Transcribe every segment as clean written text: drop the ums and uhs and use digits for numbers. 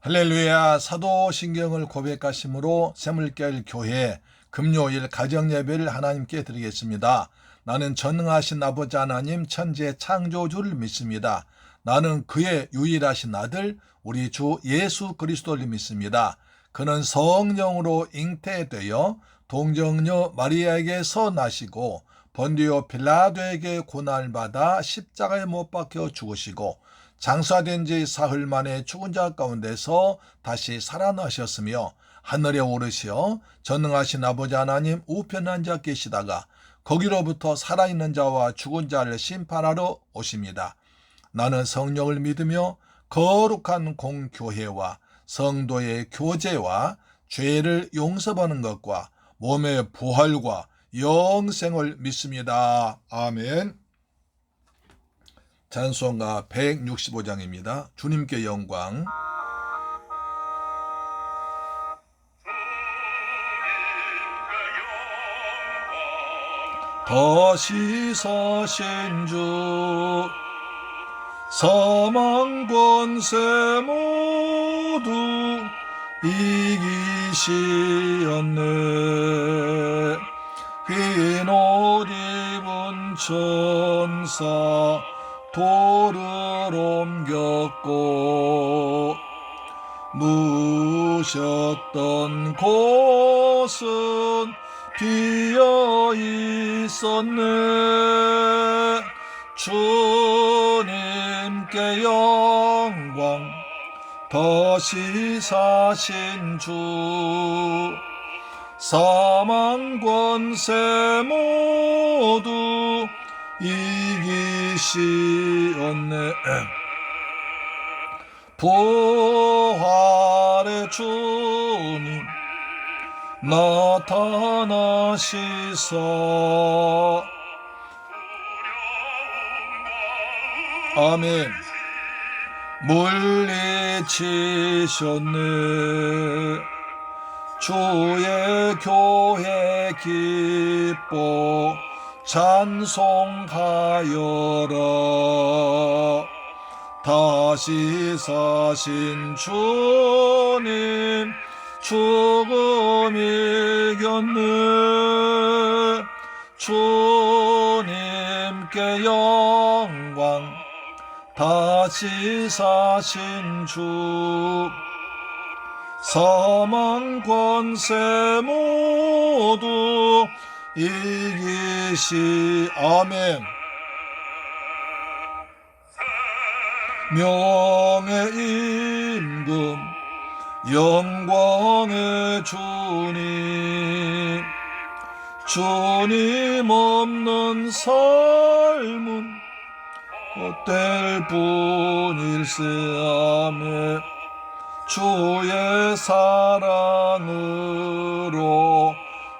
할렐루야. 사도신경을 고백하심으로 샘물결 교회 금요일 가정예배를 하나님께 드리겠습니다. 나는 전능하신 아버지 하나님 천지의 창조주를 믿습니다. 나는 그의 유일하신 아들 우리 주 예수 그리스도를 믿습니다. 그는 성령으로 잉태되어 동정녀 마리아에게서 나시고 본디오 빌라도에게 고난을 받아 십자가에 못 박혀 죽으시고 장사된 지 사흘 만에 죽은 자 가운데서 다시 살아나셨으며 하늘에 오르시어 전능하신 아버지 하나님 우편에 앉아 계시다가 거기로부터 살아있는 자와 죽은 자를 심판하러 오십니다. 나는 성령을 믿으며 거룩한 공교회와 성도의 교제와 죄를 용서받는 것과 몸의 부활과 영생을 믿습니다. 아멘. 찬송가 165장입니다. 주님께 영광. 다시 사신 주 사망 권세 모두 이기시었네. 흰 옷 입은 천사 돌을 옮겼고 누우셨던 곳은 비어 있었네. 주님께 영광. 다시 사신 주 사망 권세 모두 이기시었네. 부활의 주님 나타나시사 아멘. 물리치셨네. 주의 교회 기뻐 찬송하여라. 다시 사신 주님 죽음 이겼네. 주님께 영광. 다시 사신 주 사망 권세 모두 이기시 아멘. 명예 임금 영광의 주님 주님 없는 삶은 헛될 뿐일세. 아멘. 주의 사랑으로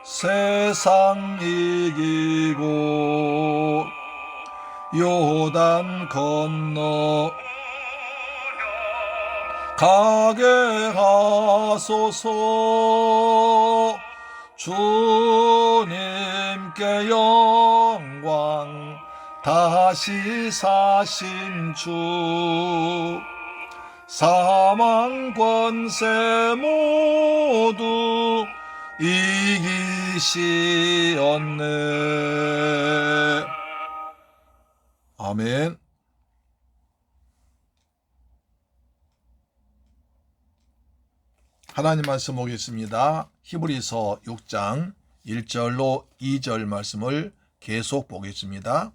세상 이기고 요단 건너 가게 하소서. 주님께 영광. 다시 사신 주 사망 권세 모두 이기시었네. 아멘. 하나님 말씀 보겠습니다. 히브리서 6장 1절로 2절 말씀을 계속 보겠습니다.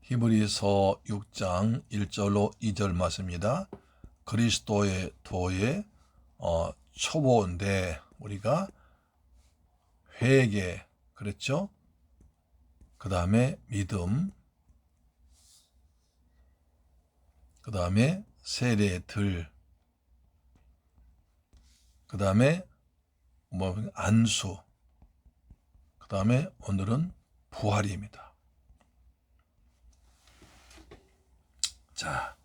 히브리서 6장 1절로 2절 말씀입니다. 그리스도의 도의 초보인데 우리가 회개 그랬죠? 그 다음에 믿음, 그 다음에 세례들, 그 다음에 안수, 그 다음에 오늘은 부활입니다. 자,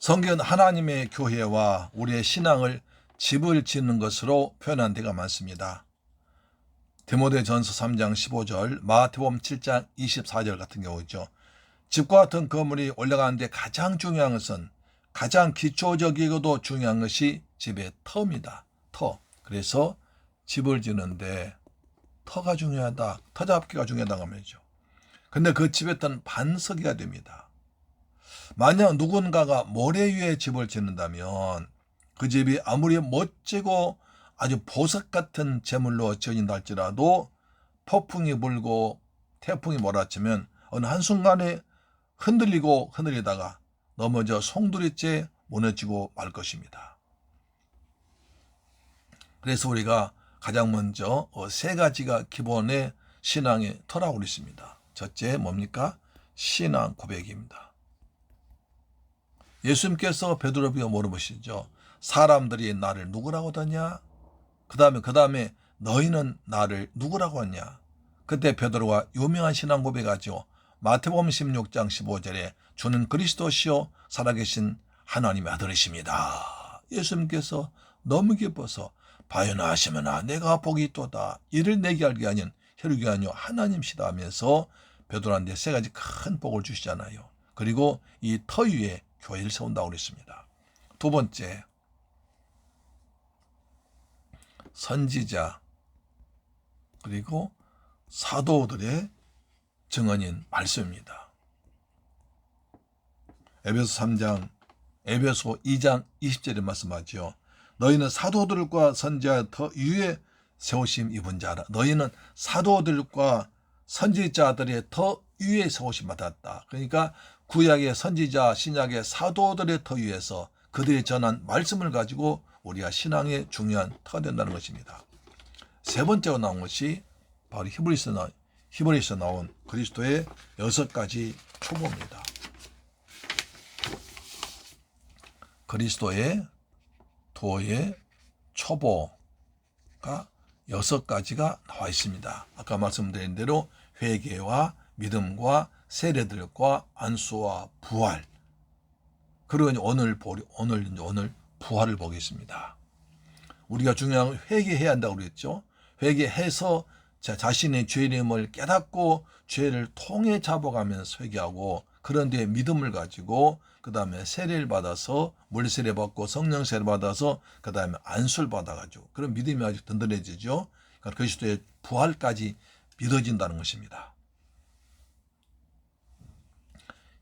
성경은 하나님의 교회와 우리의 신앙을 집을 짓는 것으로 표현한 데가 많습니다. 디모데전서 3장 15절, 마태복음 7장 24절 같은 경우죠. 집과 같은 건물이 올라가는데 가장 중요한 것은, 가장 기초적이고도 중요한 것이 집의 터입니다. 터. 그래서 집을 짓는데 터가 중요하다, 터 잡기가 중요하다고 말이죠. 근데 그 집에 터는 반석이가 됩니다. 만약 누군가가 모래 위에 집을 짓는다면 그 집이 아무리 멋지고 아주 보석 같은 재물로 지어진다 할지라도 폭풍이 불고 태풍이 몰아치면 어느 한순간에 흔들리다가 넘어져 송두리째 무너지고 말 것입니다. 그래서 우리가 가장 먼저 세 가지가 기본의 신앙의 터라고 그랬습니다. 첫째 뭡니까? 신앙 고백입니다. 예수님께서 베드로에게 물어보시죠. 사람들이 나를 누구라고 하더냐? 그 다음에 너희는 나를 누구라고 하냐? 그때 베드로가 유명한 신앙 고백하죠. 마태복음 16장 15절에 주는 그리스도시요 살아계신 하나님의 아들이십니다. 예수님께서 너무 기뻐서 바요나시면아 내가 복이 있도다. 이를 내게 알게 하는 혈육이 아니요 하나님시다 하면서 베드로한테 세 가지 큰 복을 주시잖아요. 그리고 이 터 위에 교회를 세운다고 그랬습니다. 두 번째, 선지자 그리고 사도들의 증언인 말씀입니다. 에베소 2장 20절에 말씀하죠. 너희는 사도들과 선지자의 터 위에 세우심 입은 자라. 너희는 사도들과 선지자들의 터 위에 세우심 받았다. 그러니까 구약의 선지자, 신약의 사도들의 터 위에서 그들이 전한 말씀을 가지고 우리가 신앙의 중요한 터가 된다는 것입니다. 세 번째로 나온 것이 바로 히브리서 나온 그리스도의 6가지 초보입니다. 그리스도의 도의 초보가 6가지가 나와 있습니다. 아까 말씀드린 대로 회개와 믿음과 세례들과 안수와 부활. 그리고 오늘 부활을 보겠습니다. 우리가 중요한 회개해야 한다고 그랬죠. 회개해서 자신의 죄임을 깨닫고 죄를 통해 잡아가면서 회개하고, 그런 뒤에 믿음을 가지고 그 다음에 세례를 받아서 물세례 받고 성령 세례 받아서 그 다음에 안수를 받아가지고 그런 믿음이 아주 든든해지죠. 그러니까 그리스도의 부활까지 믿어진다는 것입니다.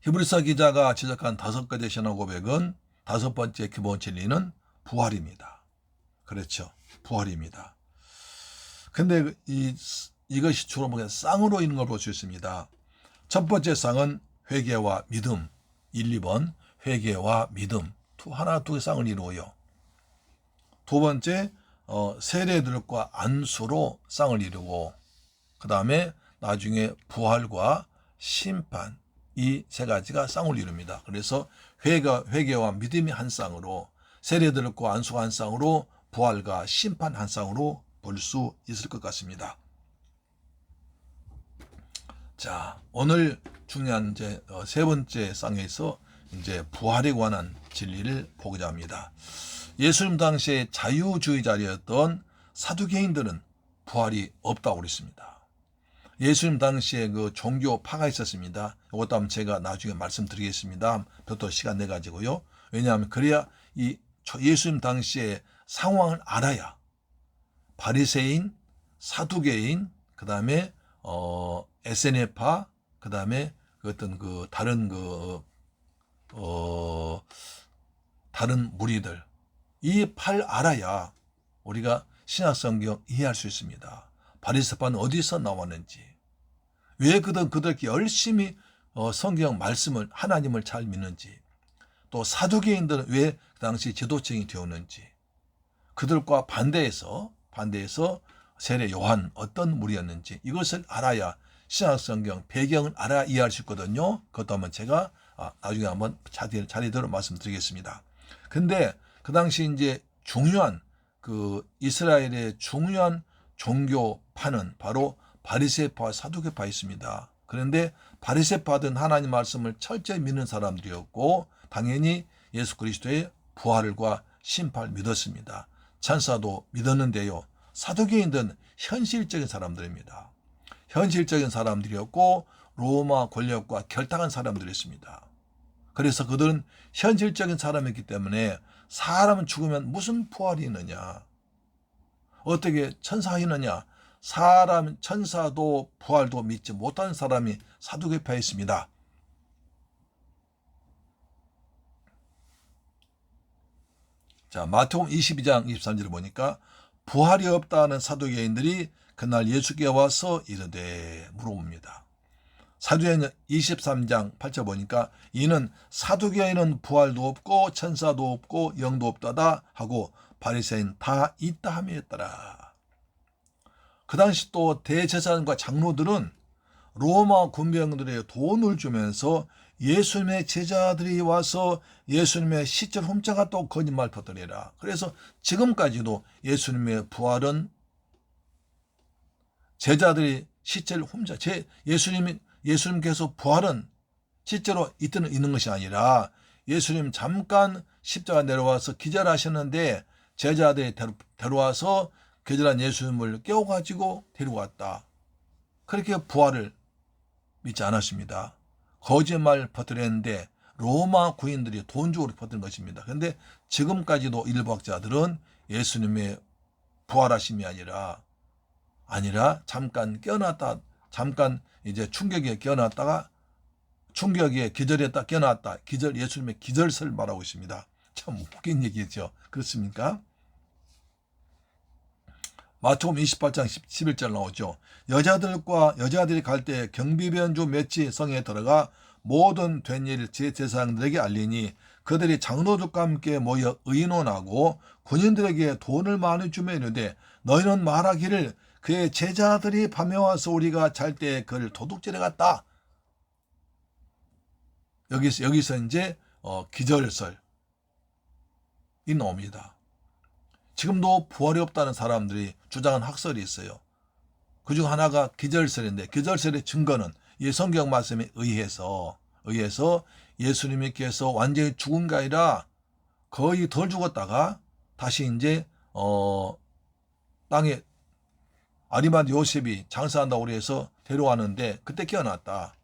히브리서 기자가 지적한 5가지 신앙 고백은 5번째 기본 진리는 부활입니다. 그렇죠. 부활입니다. 근데 이것이 주로 쌍으로 있는 걸 볼 수 있습니다. 첫 번째 쌍은 회개와 믿음. 1, 2번 회개와 믿음. 하나, 두 개 쌍을 이루어요. 두 번째 세례들과 안수로 쌍을 이루고, 그 다음에 나중에 부활과 심판, 이 세 가지가 쌍을 이룹니다. 그래서 회개와 믿음이 한 쌍으로, 세례들과 안수가 한 쌍으로, 부활과 심판 한 쌍으로 볼 수 있을 것 같습니다. 자, 오늘 중요한 세 번째 쌍에서 이제 부활에 관한 진리를 보고자 합니다. 예수님 당시에 자유주의자였던 사두개인들은 부활이 없다고 그랬습니다. 예수님 당시에 그 종교파가 있었습니다. 이것도 한번 제가 나중에 말씀드리겠습니다. 별도 시간 내 가지고요. 왜냐하면 그래야 이 예수님 당시에 상황을 알아야 바리새인, 사두개인, 그 다음에 에세네파, 그 다음에 어떤 다른 무리들, 이 팔 알아야 우리가 신약성경 이해할 수 있습니다. 바리새파는 어디서 나왔는지, 왜 그들께 열심히 성경 말씀을, 하나님을 잘 믿는지, 또 사두개인들은 왜 그 당시 지도층이 되었는지, 그들과 반대해서 세례 요한 어떤 무리였는지 이것을 알아야 신약성경 배경을 알아야 이해할 수 있거든요. 그것도 한번 제가 나중에 한번 자리대로 말씀드리겠습니다. 근데 그 당시 이제 중요한 이스라엘의 중요한 종교파는 바로 바리새파와 사두개파 있습니다. 그런데 바리새파든 하나님 말씀을 철저히 믿는 사람들이었고 당연히 예수 그리스도의 부활과 심판을 믿었습니다. 천사도 믿었는데요. 사두개인들은 현실적인 사람들입니다. 현실적인 사람들이었고 로마 권력과 결탁한 사람들이었습니다. 그래서 그들은 현실적인 사람이기 때문에 사람은 죽으면 무슨 부활이 있느냐, 어떻게 천사이느냐, 사람 천사도 부활도 믿지 못하는 사람이 사두개파에 있습니다. 자, 마태복음 22장 23절을 보니까 부활이 없다는 사두개인들이 그날 예수께 와서 이르되 물어봅니다. 사도행전 23장 8절 보니까 이는 사두개인은 부활도 없고 천사도 없고 영도 없다다 하고 바리새인 다 있다 하였더라. 그 당시 또 대제사장과 장로들은 로마 군병들의 돈을 주면서 예수님의 제자들이 와서 예수님의 시체를 훔쳐갔다고 거짓말 퍼뜨리라. 그래서 지금까지도 예수님의 부활은 제자들이 시체를 예수님께서 부활은 실제로 이때는 있는 것이 아니라 예수님 잠깐 십자가 내려와서 기절하셨는데 제자들이 데려와서 기절한 예수님을 깨워가지고 데려왔다. 그렇게 부활을 믿지 않았습니다. 거짓말 퍼뜨렸는데 로마 군인들이 돈 주고 퍼뜨린 것입니다. 그런데 지금까지도 일부 학자들은 예수님의 부활하심이 아니라 잠깐 깨어났다, 잠깐 이제 충격에 깨어났다가 충격에 기절했다 깨어났다, 예수님의 기절설을 말하고 있습니다. 참 웃긴 얘기죠. 그렇습니까? 마태복음 28장 11절 나오죠. 여자들이 갈 때 경비변주 몇이 성에 들어가 모든 된 일을 제사장들에게 알리니 그들이 장로들과 함께 모여 의논하고 군인들에게 돈을 많이 주며 이르되 너희는 말하기를 그의 제자들이 밤에 와서 우리가 잘 때 그를 도둑질해 갔다. 여기서 이제 기절설이 나옵니다. 지금도 부활이 없다는 사람들이 주장한 학설이 있어요. 그중 하나가 기절설인데 기절설의 증거는 이 성경 말씀에 의해서 예수님께서 완전히 죽은 게 아니라 거의 덜 죽었다가 다시 이제 땅에 아리마다 요셉이 장사한다고 해서 데려왔는데 그때 깨어났다.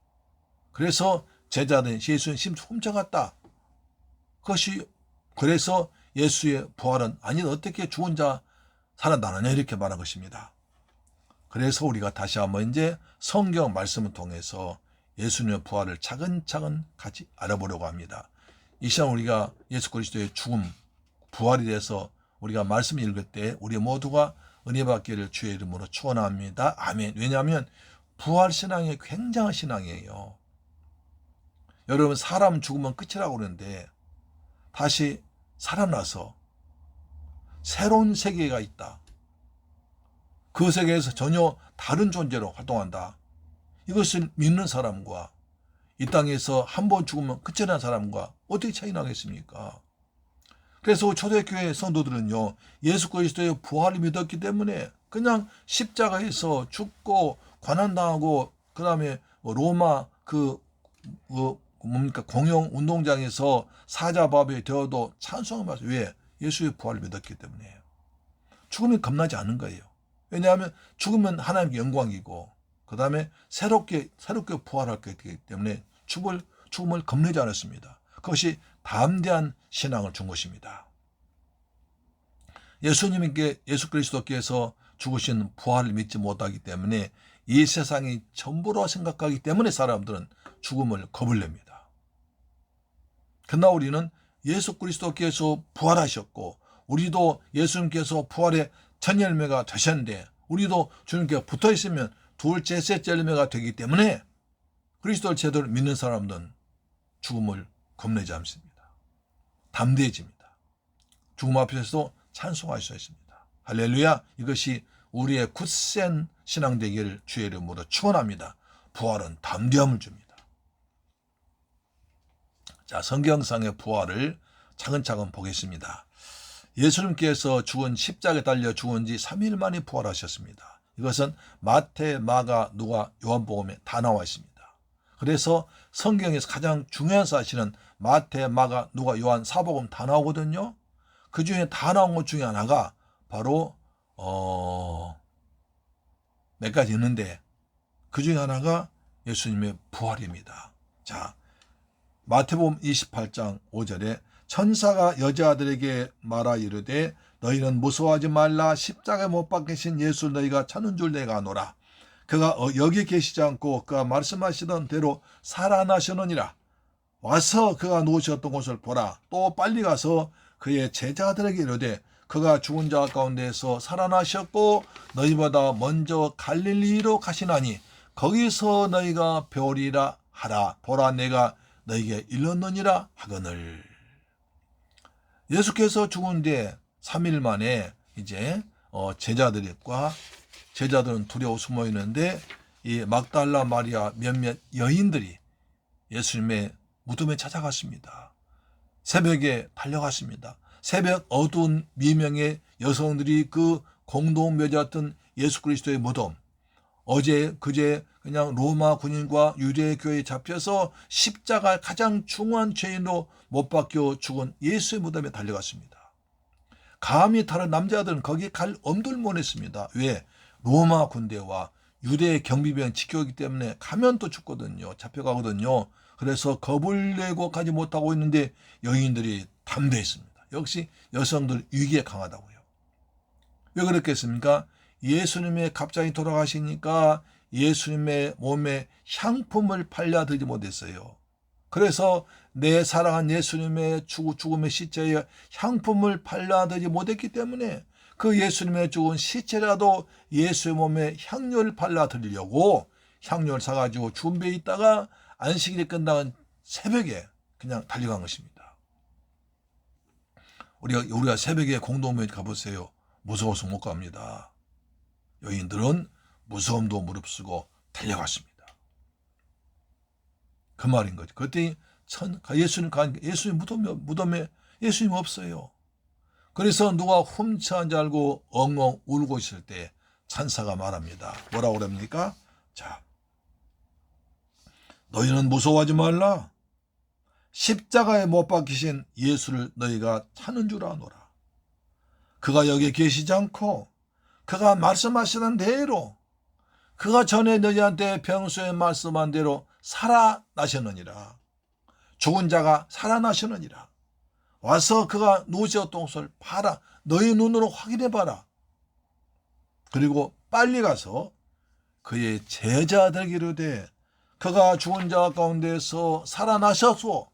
그래서 제자들이 예수님 훔쳐갔다. 그래서 예수의 부활은 아니 어떻게 죽은 자 살아나느냐 이렇게 말한 것입니다. 그래서 우리가 다시 한번 이제 성경 말씀을 통해서 예수님의 부활을 차근차근 같이 알아보려고 합니다. 이 시간 우리가 예수 그리스도의 죽음, 부활에 대해서 우리가 말씀을 읽을 때 우리 모두가 은혜 받기를 주의 이름으로 축원합니다. 아멘. 왜냐하면 부활 신앙이 굉장한 신앙이에요. 여러분 사람 죽으면 끝이라고 그러는데 다시 살아나서 새로운 세계가 있다. 그 세계에서 전혀 다른 존재로 활동한다. 이것을 믿는 사람과 이 땅에서 한 번 죽으면 끝이라는 사람과 어떻게 차이 나겠습니까? 그래서 초대교회 성도들은요, 예수 그리스도의 부활을 믿었기 때문에 그냥 십자가에서 죽고 관한당하고 그 다음에 로마 공영 운동장에서 사자밥이 되어도 찬송하면서 왜? 예수의 부활을 믿었기 때문이에요. 죽음이 겁나지 않은 거예요. 왜냐하면 죽으면 하나님의 영광이고 그 다음에 새롭게 부활할 거기 때문에 죽음을 겁내지 않았습니다. 그것이 담대한 신앙을 준 것입니다. 예수 그리스도께서 죽으신 부활을 믿지 못하기 때문에 이 세상이 전부로 생각하기 때문에 사람들은 죽음을 겁을 냅니다. 그러나 우리는 예수 그리스도께서 부활하셨고 우리도 예수님께서 부활의 첫 열매가 되셨는데 우리도 주님께 붙어 있으면 둘째, 셋째 열매가 되기 때문에 그리스도를 제대로 믿는 사람들은 죽음을 겁내지 않습니다. 담대해집니다. 죽음 앞에서도 찬송할 수 있습니다. 할렐루야. 이것이 우리의 굳센 신앙 되기를 주의 이름으로 축원합니다. 부활은 담대함을 줍니다. 자, 성경상의 부활을 차근차근 보겠습니다. 예수님께서 십자가에 달려 죽은 지 3일 만에 부활하셨습니다. 이것은 마태, 마가, 누가, 요한복음에 다 나와 있습니다. 그래서 성경에서 가장 중요한 사실은 마태, 마가, 누가, 요한, 사복음 다 나오거든요. 그 중에 다 나온 것 중에 하나가 바로 몇 가지 있는데 그 중에 하나가 예수님의 부활입니다. 자, 마태복음 28장 5절에 천사가 여자들에게 말하 이르되 너희는 무서워하지 말라. 십자가에 못 박히신 예수 너희가 찾는 줄 내가 아노라. 그가 여기 계시지 않고 그가 말씀하시던 대로 살아나셨느니라. 와서 그가 누우셨던 곳을 보라. 또 빨리 가서 그의 제자들에게 이르되 그가 죽은 자 가운데서 살아나셨고 너희보다 먼저 갈릴리로 가시나니 거기서 너희가 배우리라 하라. 보라, 내가 너희에게 일렀느니라 하거늘. 예수께서 죽은 뒤에 3일 만에 이제 제자들은 두려워 숨어 있는데 이 막달라 마리아 몇몇 여인들이 예수님의 무덤에 찾아갔습니다. 새벽에 달려갔습니다. 새벽 어두운 미명의 여성들이 그 공동 묘지였던 예수 그리스도의 무덤, 어제 그제 그냥 로마 군인과 유대 교회에 잡혀서 십자가 가장 중요한 죄인으로 못 박혀 죽은 예수의 무덤에 달려갔습니다. 감히 다른 남자들은 거기 갈 엄두를 못 냈습니다. 왜? 로마 군대와 유대 경비병 지켜오기 때문에 가면 또 죽거든요. 잡혀가거든요. 그래서 겁을 내고 가지 못하고 있는데 여인들이 담대했습니다. 역시 여성들 위기에 강하다고요. 왜 그랬겠습니까? 예수님의 갑자기 돌아가시니까 예수님의 몸에 향품을 팔려들지 못했어요. 그래서 내 사랑한 예수님의 죽음의 시체에 향품을 팔려들지 못했기 때문에 그 예수님의 죽은 시체라도 예수의 몸에 향료를 발라드리려고 향료를 사가지고 준비해 있다가 안식일이 끝나는 새벽에 그냥 달려간 것입니다. 우리가 새벽에 공동묘지 가보세요. 무서워서 못 갑니다. 여인들은 무서움도 무릅쓰고 달려갔습니다. 그 말인 거죠. 그랬더니 예수님 무덤에 예수님 없어요. 그래서 누가 훔쳐한 줄 알고 엉엉 울고 있을 때 천사가 말합니다. 뭐라고 그럽니까? 자, 너희는 무서워하지 말라. 십자가에 못 박히신 예수를 너희가 찾는 줄 아노라. 그가 여기 계시지 않고 그가 말씀하시는 대로 그가 전에 너희한테 평소에 말씀한 대로 살아나셨느니라. 죽은 자가 살아나셨느니라. 와서 그가 누우셨던 곳을 봐라. 너희 눈으로 확인해봐라. 그리고 빨리 가서 그의 제자들에게 이르되 그가 죽은 자 가운데서 살아나셔서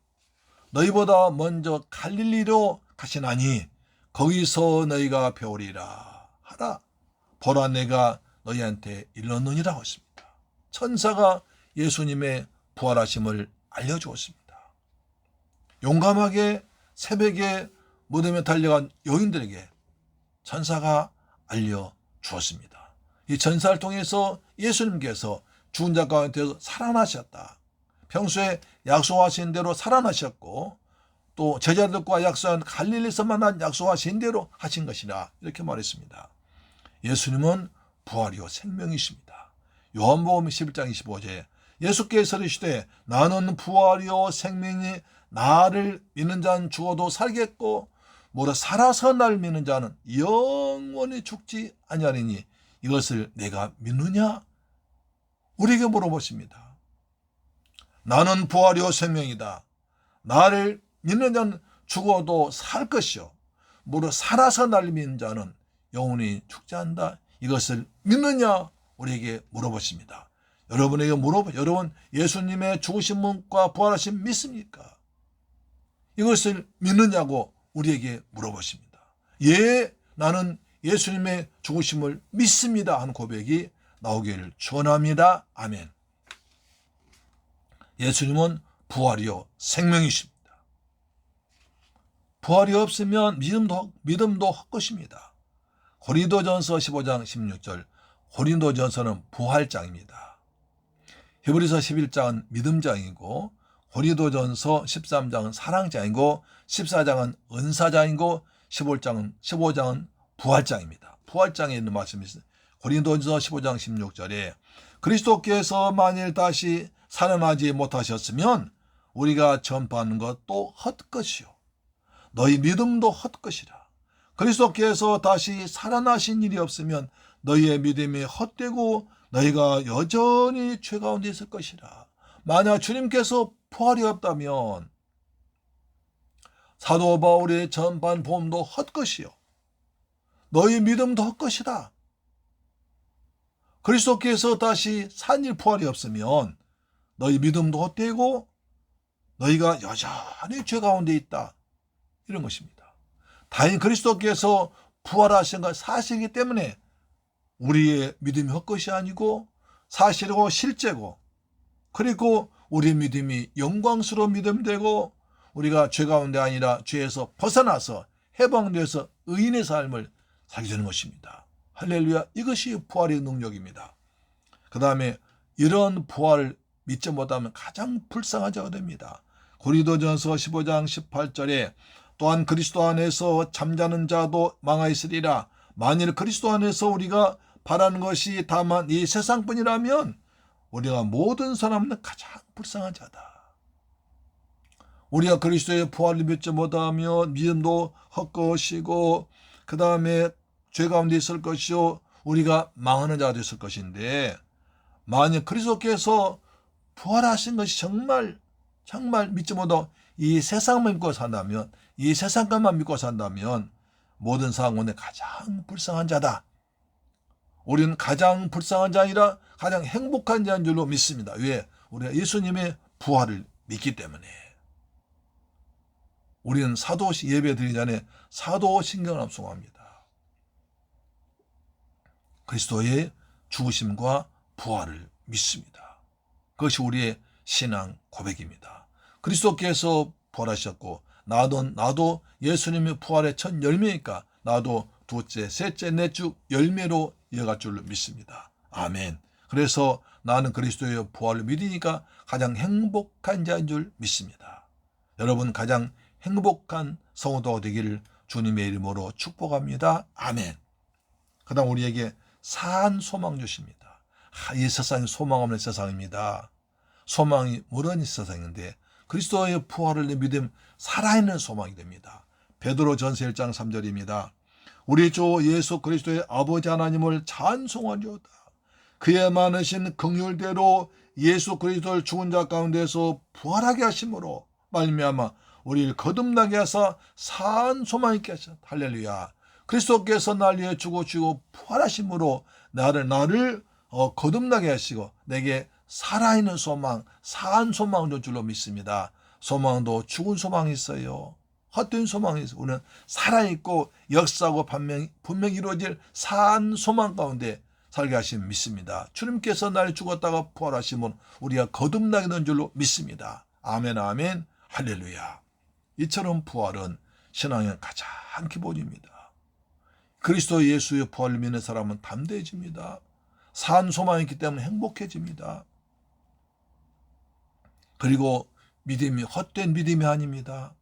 너희보다 먼저 갈릴리로 가시나니 거기서 너희가 배우리라 하라. 보라, 내가 너희한테 일렀느니라 했습니다. 천사가 예수님의 부활하심을 알려주었습니다. 용감하게 새벽에 무덤에 달려간 여인들에게 천사가 알려주었습니다. 이 천사를 통해서 예수님께서 죽은 자 가운데서 살아나셨다. 평소에 약속하신 대로 살아나셨고 또 제자들과 약속한 갈릴리에서 만난 약속하신 대로 하신 것이라 이렇게 말했습니다. 예수님은 부활이요 생명이십니다. 요한복음 11장 25절에 예수께서 이르시되 나는 부활이요 생명이 나를 믿는 자는 죽어도 살겠고 무릇 살아서 나를 믿는 자는 영원히 죽지 아니하리니 이것을 내가 믿느냐? 우리에게 물어보십니다. 나는 부활이요 생명이다. 나를 믿는 자는 죽어도 살 것이요 무릇 살아서 나를 믿는 자는 영원히 죽지 않는다. 이것을 믿느냐? 우리에게 물어보십니다. 여러분 예수님의 죽으심과 부활하심 믿습니까? 이것을 믿느냐고 우리에게 물어보십니다. 예, 나는 예수님의 죽으심을 믿습니다 하는 고백이 나오기를 축원합니다. 아멘. 예수님은 부활이요 생명이십니다. 부활이 없으면 믿음도 헛것입니다. 고린도전서 15장 16절, 고린도전서는 부활장입니다. 히브리서 11장은 믿음장이고 고린도전서 13장은 사랑장이고 14장은 은사장이고 15장은 부활장입니다. 부활장에 있는 말씀이 있습니다. 고린도전서 15장 16절에 그리스도께서 만일 다시 살아나지 못하셨으면 우리가 전파하는 것도 헛것이요 너희 믿음도 헛것이라. 그리스도께서 다시 살아나신 일이 없으면 너희의 믿음이 헛되고 너희가 여전히 죄 가운데 있을 것이라. 만약 주님께서 부활이 없다면 사도 바울의 전반 복음도 헛것이요 너희 믿음도 헛것이다. 그리스도께서 다시 산 일 부활이 없으면 너희 믿음도 헛되고 너희가 여전히 죄 가운데 있다. 이런 것입니다. 다행히 그리스도께서 부활하신 건 사실이기 때문에 우리의 믿음이 헛것이 아니고 사실이고 실제고, 그리고 우리의 믿음이 영광스러운 믿음 되고 우리가 죄 가운데 아니라 죄에서 벗어나서 해방되어서 의인의 삶을 살게 되는 것입니다. 할렐루야. 이것이 부활의 능력입니다. 그 다음에 이런 부활을 믿지 못하면 가장 불쌍한 자가 됩니다. 고린도전서 15장 18절에 또한 그리스도 안에서 잠자는 자도 망하였으리라. 만일 그리스도 안에서 우리가 바라는 것이 다만 이 세상뿐이라면 우리가 모든 사람은 가장 불쌍한 자다. 우리가 그리스도의 부활을 믿지 못하면 믿음도 헛것이고 그 다음에 죄 가운데 있을 것이요 우리가 망하는 자가 됐을 것인데, 만약 그리스도께서 부활하신 것이 정말 믿지 못하고 이 세상만 믿고 산다면, 이 세상 것만 믿고 산다면 모든 사람 가운데 가장 불쌍한 자다. 우리는 가장 불쌍한 자 아니라 가장 행복한 자인 줄로 믿습니다. 왜? 우리가 예수님의 부활을 믿기 때문에. 우리는 예배 드리기 전에 사도신경을 암송합니다. 그리스도의 죽으심과 부활을 믿습니다. 그것이 우리의 신앙 고백입니다. 그리스도께서 부활하셨고 나도 예수님의 부활의 첫 열매니까 나도 둘째, 셋째, 넷째 열매로 이어갈 줄로 믿습니다. 아멘. 그래서 나는 그리스도의 부활을 믿으니까 가장 행복한 자인 줄 믿습니다. 여러분 가장 행복한 성도가 되기를 주님의 이름으로 축복합니다. 아멘. 그 다음 우리에게 산 소망 주십니다. 이 세상이 소망 없는 세상입니다. 소망이 멀은 세상인데 그리스도의 부활을 믿음 살아있는 소망이 됩니다. 베드로전서 1장 3절입니다. 우리 주 예수 그리스도의 아버지 하나님을 찬송하리오다. 그의 많으신 긍휼대로 예수 그리스도를 죽은 자 가운데서 부활하게 하심으로 말미암아 우리를 거듭나게 하사 산 소망 있게 하셨다. 할렐루야. 그리스도께서 날 위해 죽으시고 부활하심으로 나를 거듭나게 하시고 내게 살아있는 소망, 산 소망을 줄 줄로 믿습니다. 소망도 죽은 소망이 있어요. 헛된 소망이 있어요. 우리는 살아있고 역사하고 분명히 이루어질 산 소망 가운데 살게 하시면 믿습니다. 주님께서 날 죽었다가 부활하시면 우리가 거듭나게 된 줄로 믿습니다. 아멘 아멘 할렐루야. 이처럼 부활은 신앙의 가장 기본입니다. 그리스도 예수의 부활을 믿는 사람은 담대해집니다. 산 소망이 있기 때문에 행복해집니다. 그리고 믿음이 헛된 믿음이 아닙니다.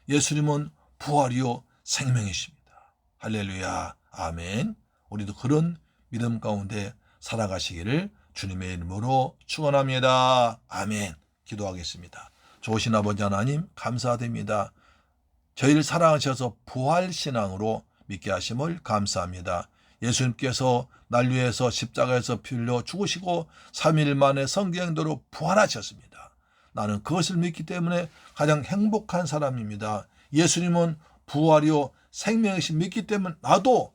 예수님은 부활이요 생명이십니다. 할렐루야. 아멘. 우리도 그런 믿음 가운데 살아가시기를 주님의 이름으로 축원합니다. 아멘. 기도하겠습니다. 좋으신 아버지 하나님 감사드립니다. 저희를 사랑하셔서 부활신앙으로 믿게 하심을 감사합니다. 예수님께서 날 위해서 십자가에서 피 흘려 죽으시고 3일 만에 성경대로 부활하셨습니다. 나는 그것을 믿기 때문에 가장 행복한 사람입니다. 예수님은 부활이요 생명이신 믿기 때문에 나도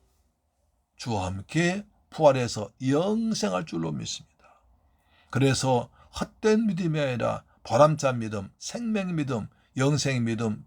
주와 함께 부활해서 영생할 줄로 믿습니다. 그래서 헛된 믿음이 아니라 보람찬 믿음, 생명 믿음, 영생 믿음,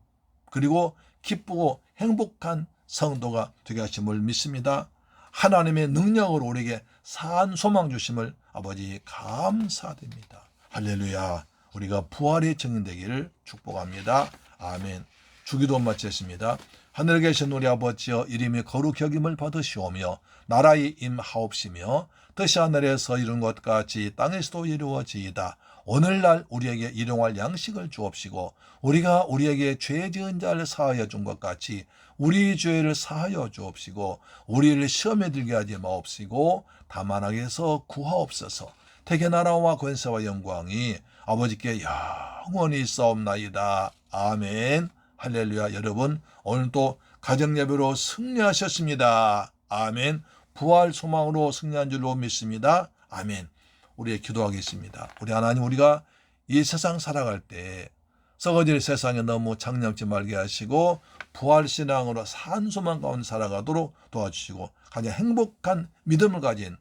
그리고 기쁘고 행복한 성도가 되게 하심을 믿습니다. 하나님의 능력으로 우리에게 산 소망 주심을 아버지 감사드립니다. 할렐루야. 우리가 부활의 증인되기를 축복합니다. 아멘. 주기도 마치겠습니다. 하늘에 계신 우리 아버지여 이름이 거룩히 여김을 받으시오며 나라의 임하옵시며 뜻이 하늘에서 이룬 것 같이 땅에서도 이루어지이다. 오늘날 우리에게 일용할 양식을 주옵시고 우리가 우리에게 죄 지은 자를 사하여 준 것 같이 우리 죄를 사하여 주옵시고 우리를 시험에 들게 하지 마옵시고 다만 악에서 구하옵소서. 대개 나라와 권세와 영광이 아버지께 영원히 싸움나이다. 아멘. 할렐루야. 여러분 오늘 또 가정예배로 승리하셨습니다. 아멘. 부활 소망으로 승리한 줄로 믿습니다. 아멘. 우리 기도하겠습니다. 우리 하나님, 우리가 이 세상 살아갈 때 썩어질 세상에 너무 장념치 말게 하시고 부활신앙으로 산소망 가운데 살아가도록 도와주시고 가장 행복한 믿음을 가진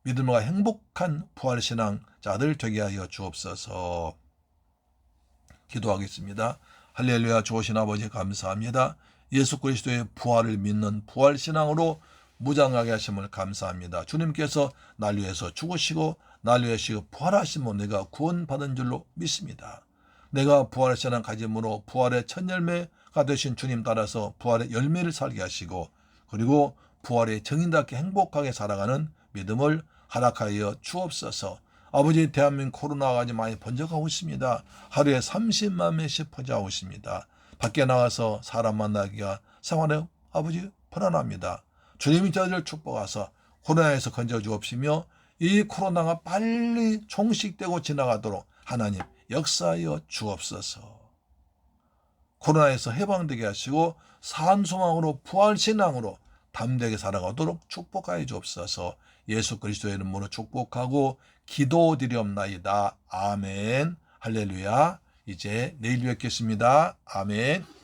믿음과 행복한 부활신앙자들 되게 하여 주옵소서. 기도하겠습니다. 할렐루야. 좋으신 아버지 감사합니다. 예수 그리스도의 부활을 믿는 부활신앙으로 무장하게 하심을 감사합니다. 주님께서 날 위해서 죽으시고 날 위해서 부활하심으로 내가 구원받은 줄로 믿습니다. 내가 부활의 신앙 가짐으로 부활의 첫 열매가 되신 주님 따라서 부활의 열매를 살게 하시고 그리고 부활의 정인답게 행복하게 살아가는 믿음을 허락하여 주옵소서. 아버지, 대한민국 코로나가 아주 많이 번져가고 있습니다. 하루에 30만 명씩 퍼져가고 있습니다. 밖에 나가서 사람 만나기가 생활에 아버지 불안합니다. 주님이 저희를 축복하사 코로나에서 건져주옵시며 이 코로나가 빨리 종식되고 지나가도록 하나님 역사하여 주옵소서. 코로나에서 해방되게 하시고 산소망으로 부활신앙으로 담대하게 살아가도록 축복하여 주옵소서. 예수 그리스도의 이름으로 축복하고 기도드리옵나이다. 아멘. 할렐루야. 이제 내일 뵙겠습니다. 아멘.